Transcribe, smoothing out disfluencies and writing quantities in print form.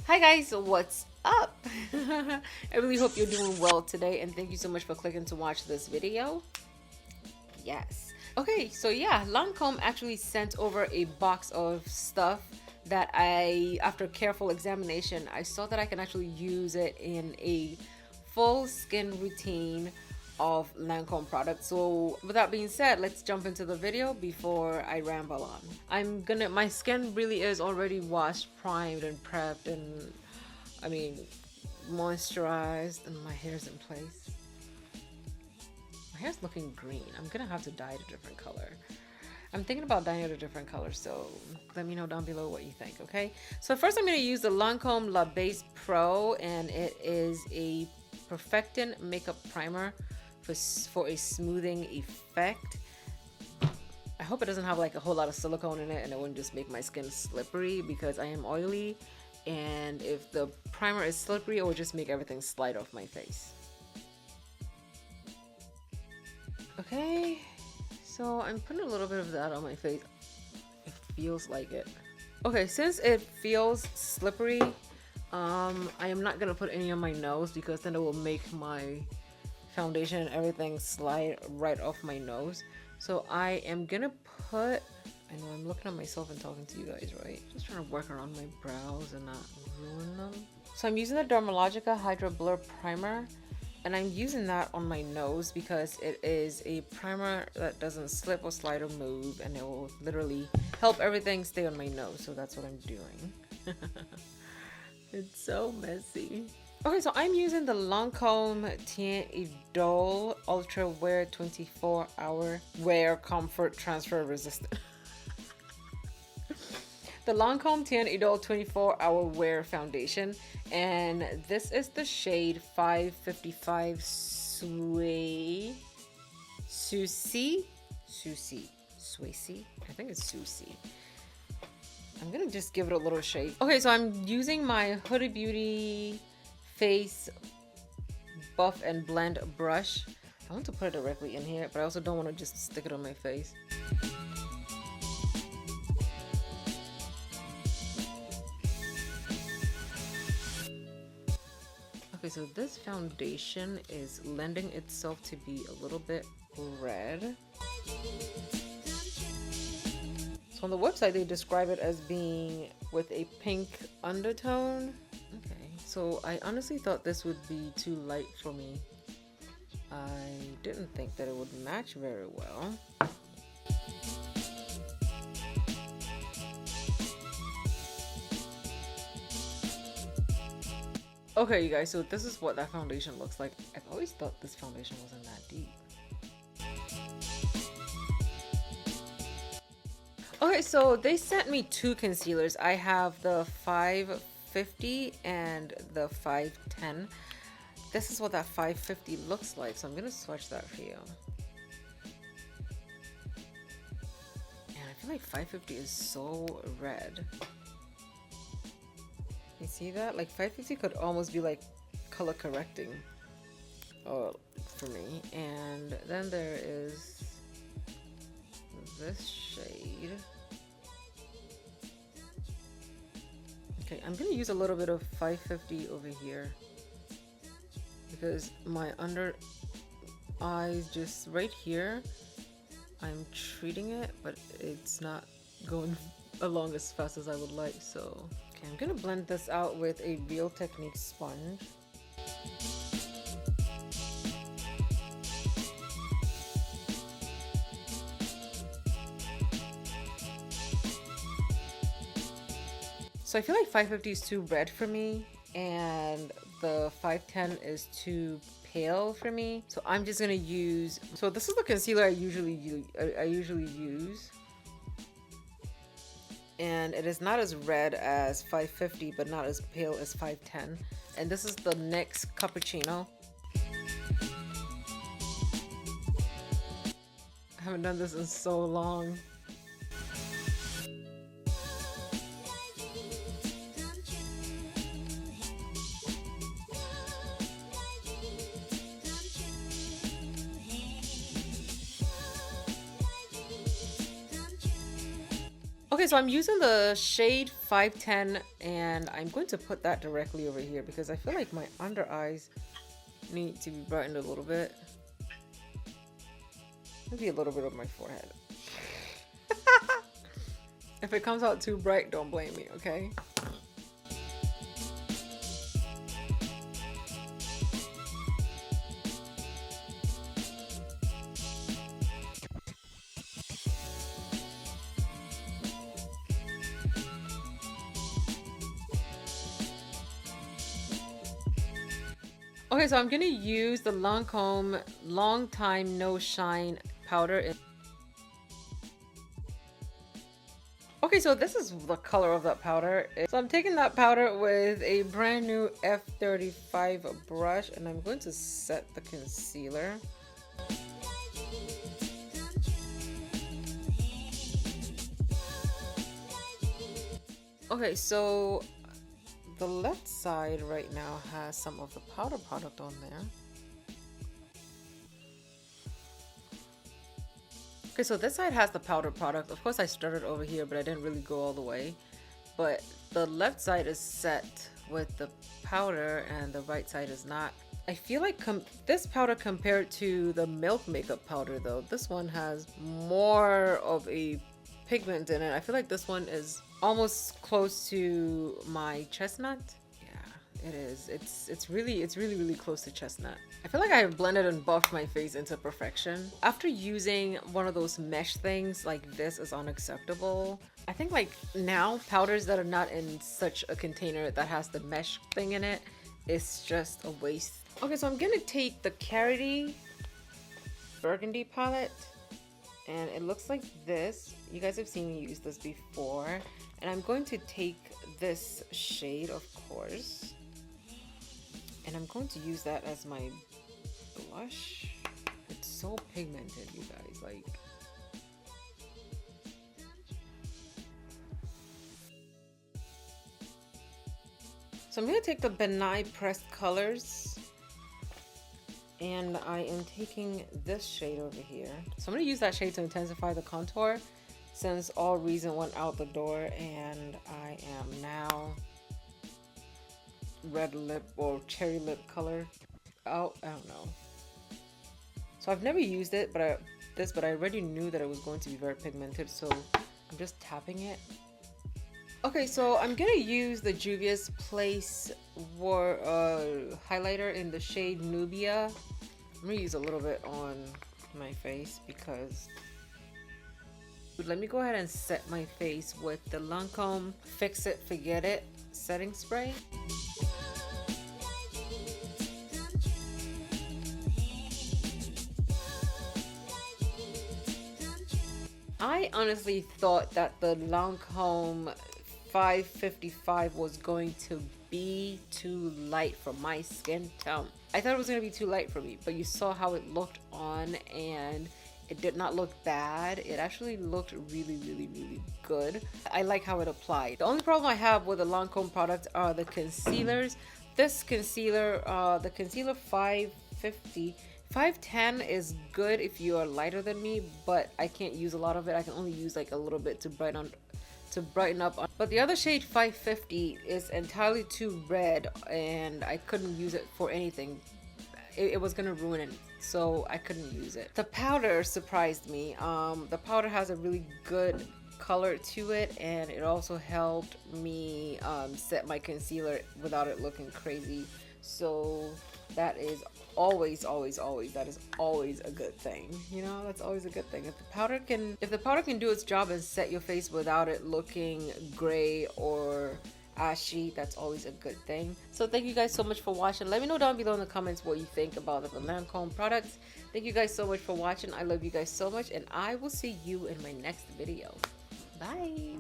Hi guys, what's up? I really hope you're doing well today, and thank you so much for clicking to watch this video. Yes. Okay, so yeah, Lancome actually sent over a box of stuff that after careful examination, I saw that I can actually use it in a full skin routine of Lancome products. So with that being said, let's jump into the video before I ramble on. My skin really is already washed, primed, and prepped, and moisturized, and my hair's in place. My hair's looking green. I'm gonna have to dye it a different color. I'm thinking about dyeing it a different color, so let me know down below what you think, okay? So first I'm gonna use the Lancome La Base Pro, and it is a perfecting makeup primer for a smoothing effect. I hope it doesn't have like a whole lot of silicone in it and it wouldn't just make my skin slippery, because I am oily, and if the primer is slippery it will just make everything slide off my face. Okay, so I'm putting a little bit of that on my face. It feels like it. Okay, since it feels slippery, I am not gonna put any on my nose, because then it will make my foundation and everything slide right off my nose. So I am gonna put, I know I'm looking at myself and talking to you guys, right? Just trying to work around my brows and not ruin them. So I'm using the Dermalogica Hydra Blur Primer, and I'm using that on my nose because it is a primer that doesn't slip or slide or move, and it will literally help everything stay on my nose. So that's what I'm doing. It's so messy. Okay, so I'm using the Lancome Tient Idole Ultra Wear 24-hour Wear Comfort Transfer Resistant. The Lancome Tient Idole 24-hour Wear Foundation, and this is the shade 555 SueC. I think it's SueC. I'm gonna just give it a little shake. Okay, so I'm using my Huda Beauty Face Buff and Blend brush. I want to put it directly in here, but I also don't want to just stick it on my face. Okay, so this foundation is lending itself to be a little bit red. So on the website they describe it as being with a pink undertone. Okay, so I honestly thought this would be too light for me. I didn't think that it would match very well. Okay, you guys, so this is what that foundation looks like. I've always thought this foundation wasn't that deep. Okay, so they sent me two concealers. I have the 550 and the 510. This is what that 550 looks like, so I'm gonna swatch that for you. And I feel like 550 is so red. You see that? Like 550 could almost be like color correcting for me. And then there is this shade. Okay, I'm gonna use a little bit of 550 over here because my under eyes, just right here, I'm treating it, but it's not going along as fast as I would like. So okay, I'm gonna blend this out with a Real Technique sponge. So I feel like 550 is too red for me, and the 510 is too pale for me. So I'm just gonna use, so this is the concealer I usually use. And it is not as red as 550, but not as pale as 510. And this is the NYX Cappuccino. I haven't done this in so long. Okay, so I'm using the shade 510 and I'm going to put that directly over here because I feel like my under eyes need to be brightened a little bit. Maybe a little bit of my forehead. If it comes out too bright, don't blame me, okay? Okay, so I'm gonna use the Lancome Long Time No Shine powder. Okay, so this is the color of that powder. So I'm taking that powder with a brand new F35 brush and I'm going to set the concealer. Okay, so the left side right now has some of the powder product on there. Okay, so this side has the powder product. Of course I started over here, but I didn't really go all the way. But the left side is set with the powder and the right side is not. I feel like this powder compared to the Milk makeup powder though, this one has more of a pigment in it. I feel like this one is almost close to my chestnut. Yeah, it is. It's really close to chestnut. I feel like I have blended and buffed my face into perfection. After using one of those mesh things, like this is unacceptable. I think like now powders that are not in such a container that has the mesh thing in it is just a waste. Okay, so I'm gonna take the Carity Burgundy palette and it looks like this. You guys have seen me use this before. And I'm going to take this shade, of course, and I'm going to use that as my blush. It's so pigmented, you guys, like. So I'm going to take the Benai Pressed Colors and I am taking this shade over here. So I'm going to use that shade to intensify the contour since all reason went out the door and I am now red lip or cherry lip color. Oh, I don't know. So I've never used it, but I already knew that it was going to be very pigmented, so I'm just tapping it. Okay, so I'm gonna use the Juvia's Place highlighter in the shade Nubia. I'm gonna use a little bit on my face because let me go ahead and set my face with the Lancome Fix It Forget It setting spray. I honestly thought that the Lancome 555 was going to be too light for my skin tone. I thought it was going to be too light for me, but you saw how it looked on and it did not look bad. It actually looked really good. I like how it applied. The only problem I have with the Lancome products are the concealers. This concealer, the concealer 510 is good if you are lighter than me, but I can't use a lot of it. I can only use like a little bit to brighten up. But the other shade 550 is entirely too red and I couldn't use it for anything. It was gonna ruin it, so I couldn't use it. The powder surprised me. The powder has a really good color to it and it also helped me set my concealer without it looking crazy. So that is always that is always a good thing. You know, that's always a good thing. If the powder can do its job and set your face without it looking gray or ashy, that's always a good thing. So thank you guys so much for watching. Let me know down below in the comments what you think about the Lancome products. Thank you guys so much for watching. I love you guys so much and I will see you in my next video. Bye.